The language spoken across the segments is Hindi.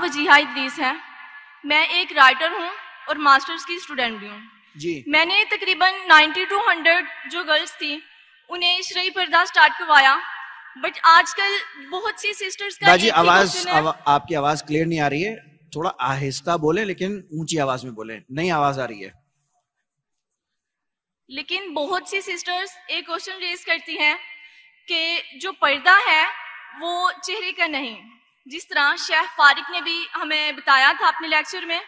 वजीहा इदरीस है। मैं एक राइटर हूँ और मास्टर्स की स्टूडेंट भी हूँ जी। मैंने तकरीबन 90 to 100 जो गर्ल्स थी उन्हें शरई पर्दा स्टार्ट करवाया, बट आजकल बहुत सी सिस्टर्स का जी आपकी आवाज क्लियर नहीं आ रही है, थोड़ा आहिस्ता बोले लेकिन ऊंची आवाज में बोले, नहीं आवाज आ रही है। लेकिन बहुत सी सिस्टर्स एक क्वेश्चन रेज करती हैं कि जो पर्दा है वो चेहरे का नहीं, जिस तरह शेख फारिक ने भी हमें बताया था अपने लेक्चर में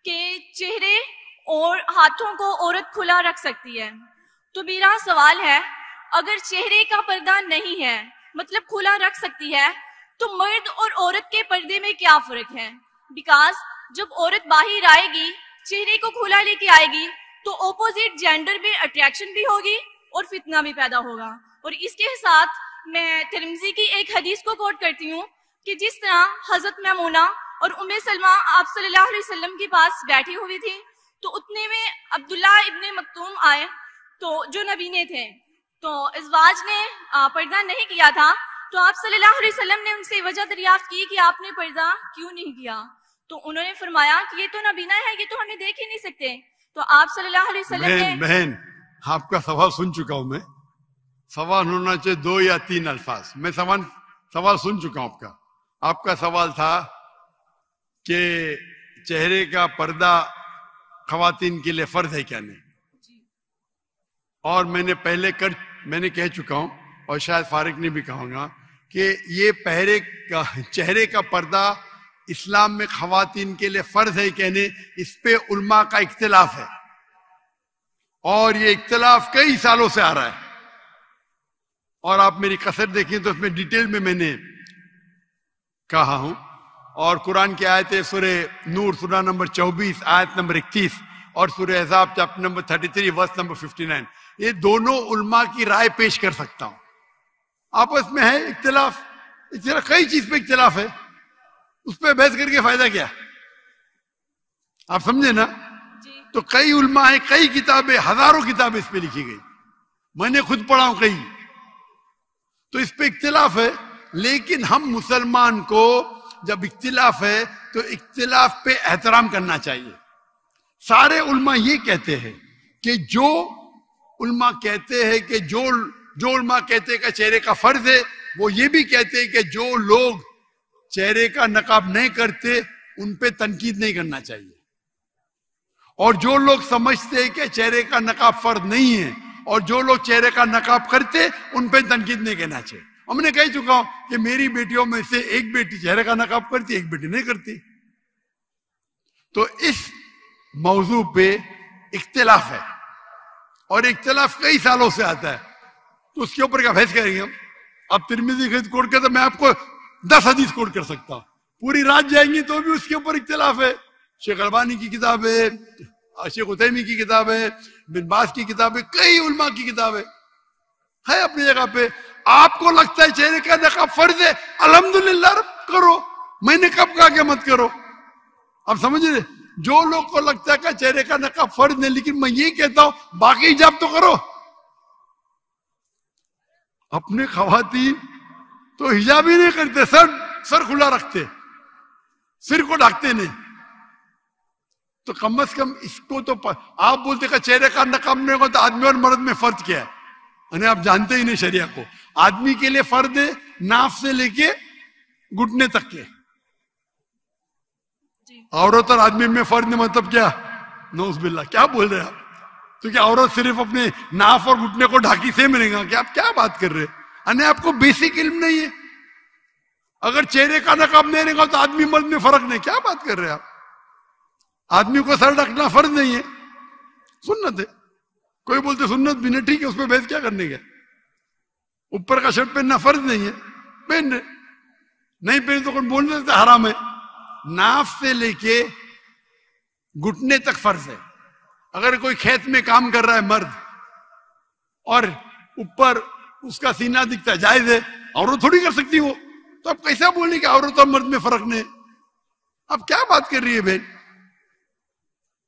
कि चेहरे और हाथों को औरत खुला रख सकती है। तो मेरा सवाल है, अगर चेहरे का पर्दा नहीं है मतलब खुला रख सकती है, तो मर्द और औरत के पर्दे में क्या फर्क है? बिकॉज जब औरत बाहर आएगी, चेहरे को खुला लेके आएगी, तो ऑपोजिट जेंडर में अट्रैक्शन भी होगी और फितना भी पैदा होगा। और इसके साथ मैं तिरमिज़ी की एक हदीस को कोट करती हूँ कि जिस तरह हजरत मैमूना और उम्मे सलमा आप सल्लल्लाहु अलैहि वसल्लम के पास बैठी हुई थी, तो उतने में अब्दुल्ला इब्ने मक्तूम आए, तो जो नबीने थे, तो इज़वाज ने पर्दा नहीं किया था, तो आप सल्लल्लाहु अलैहि वसल्लम ने उनसे वजह दरियाफ्त की कि आपने पर्दा क्यों नहीं किया? तो उन्होंने फरमाया कि ये तो नबीना है, ये तो हमें देख ही नहीं सकते। तो आप सल्लल्लाहु अलैहि वसल्लम ने बहन आपका सवाल सुन चुका हूं मैं। सवाल होना चाहिए 2 या 3 अल्फाज। मैं सवाल सुन चुका हूं आपका। आपका सवाल था कि चेहरे का पर्दा खवातीन के लिए फर्ज है क्या नहीं, और मैंने कह चुका हूं और शायद फारिक ने भी कहूंगा कि ये चेहरे का पर्दा इस्लाम में खवातीन के लिए फर्ज है क्या नहीं, इस पे उल्मा का इख्तिलाफ है, और ये इख्तिलाफ कई सालों से आ रहा है। और आप मेरी कसर देखें तो उसमें डिटेल में मैंने कहा हूं, और कुरान की आयतें सूरे नूर सूरा नंबर 24 आयत नंबर 31 और सूरे अहज़ाब चैप्टर नंबर 33 वर्स नंबर 59, ये दोनों उल्मा की राय पेश कर सकता हूं। आपस में है इख्तिलाफ, कई चीज पे इख्तिलाफ है, उस पर बहस करके फायदा क्या? आप समझे ना? तो कई उल्मा है, कई किताबें, हजारों किताबें इस पे लिखी गई, मैंने खुद पढ़ा हूं कई। तो इस पे इख्तिलाफ है, लेकिन हम मुसलमान को जब इख्तिलाफ है तो इख्तिलाफ पे एहतराम करना चाहिए। सारे उल्मा ये कहते हैं कि जो उल्मा कहते हैं कि जो उल्मा कहते हैं कि चेहरे का फर्ज है, वो ये भी कहते हैं कि जो लोग चेहरे का नकाब नहीं करते उन पे तनकीद नहीं करना चाहिए, और जो लोग समझते हैं कि चेहरे का नकाब फर्ज नहीं है और जो लोग चेहरे का नकाब करते उन पे तनकीद नहीं करना चाहिए। हमने कह चुका हूं कि मेरी बेटियों में से एक बेटी चेहरे का नकाब करती, एक बेटी नहीं करती। तो इस मौजू पे इख्तिलाफ है, और इख्तिलाफ कई सालों से आता है, तो उसके ऊपर क्या बहस करेंगे हम? अब तिरमिज़ी हदीस कोट कर तो मैं आपको 10 हदीस कोट कर सकता हूं, पूरी रात जाएंगी तो भी उसके ऊपर इख्तिलाफ है। शेख अलबानी की किताब है, शेख उतैमी की किताब है, बिन बास की किताब है, कई उल्मा की किताब है अपनी जगह पे। आपको लगता है चेहरे का नकाब फर्ज है, अल्हम्दुलिल्लाह करो, मैंने कब कहा कि मत करो? आप समझ रहे? जो लोग को लगता है कि चेहरे का नकाब फर्ज नहीं, लेकिन मैं ये कहता हूं बाकी हिजाब तो करो। अपने खवातीन तो हिजाब ही नहीं करते, सर खुला रखते, सिर को ढकते नहीं। तो कम से कम इसको तो आप बोलते का चेहरे का नकाब नहीं होगा, तो आदमी और मर्द में फर्ज क्या है? यानी आप जानते ही नहीं शरिया को। आदमी के लिए फर्ज है नाफ से लेके घुटने तक के, औरत और आदमी में फर्ज नहीं, मतलब क्या? नौज़ुबिल्लाह, क्या बोल रहे हैं आप? तो क्या औरत सिर्फ अपने नाफ और घुटने को ढाकी से मिलेगा क्या? आप क्या बात कर रहे हैं? यानी आपको बेसिक इल्म नहीं है। अगर चेहरे का नकाब नहीं रहेगा तो आदमी मर्द में फर्क नहीं, क्या बात कर रहे हैं आप? आदमी को सर ढकना फर्ज नहीं है, सुन्नत है। कोई बोलते सुन्नत भी नहीं, ठीक है, उसमें बहस क्या करने का? ऊपर का शर्ट पहनना फर्ज नहीं है, पहन नहीं पहन तो कोई बोल सकता हराम है। नाफ से लेके घुटने तक फर्ज है। अगर कोई खेत में काम कर रहा है मर्द और ऊपर उसका सीना दिखता है, जायज है, औरत थोड़ी कर सकती वो। तो आप कैसा बोलने कि औरत और मर्द में फर्क नहीं? आप क्या बात कर रही है बहन?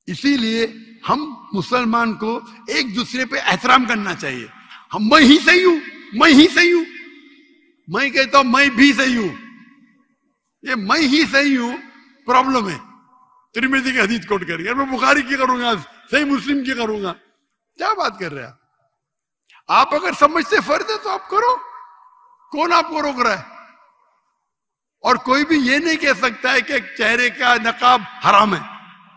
इसीलिए हम मुसलमान को एक दूसरे पे एहतराम करना चाहिए। हम मैं ही सही हूं, मैं ही सही हूं, मैं कहता हूं मैं भी सही हूं। ये मैं ही सही हूं प्रॉब्लम है, तिरमिज़ी की हदीस कोट करिए, मैं बुखारी की करूंगा, सही मुस्लिम की करूंगा, क्या बात कर रहे हैं आप? अगर समझते फर्ज है तो आप करो, कौन आपको रोक रहा है? और कोई भी ये नहीं कह सकता है कि चेहरे का नकाब हराम है,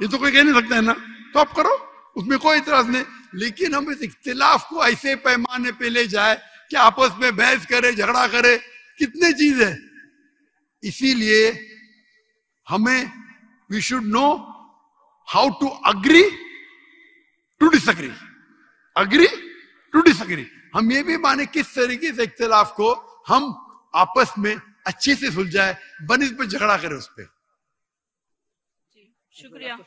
ये तो कोई कह नहीं सकता है ना, तो आप करो, उसमें कोई इतराज नहीं। लेकिन हम इस इख्तिलाफ को ऐसे पैमाने पे ले जाए कि आपस में बहस करे, झगड़ा करे, कितने चीज है। इसीलिए हमें we should know how to agree to disagree, agree to disagree. हम ये भी माने किस तरीके से इख्तिलाफ को हम आपस में अच्छे से सुलझाए, बनिस्बत झगड़ा करे उस पर। शुक्रिया।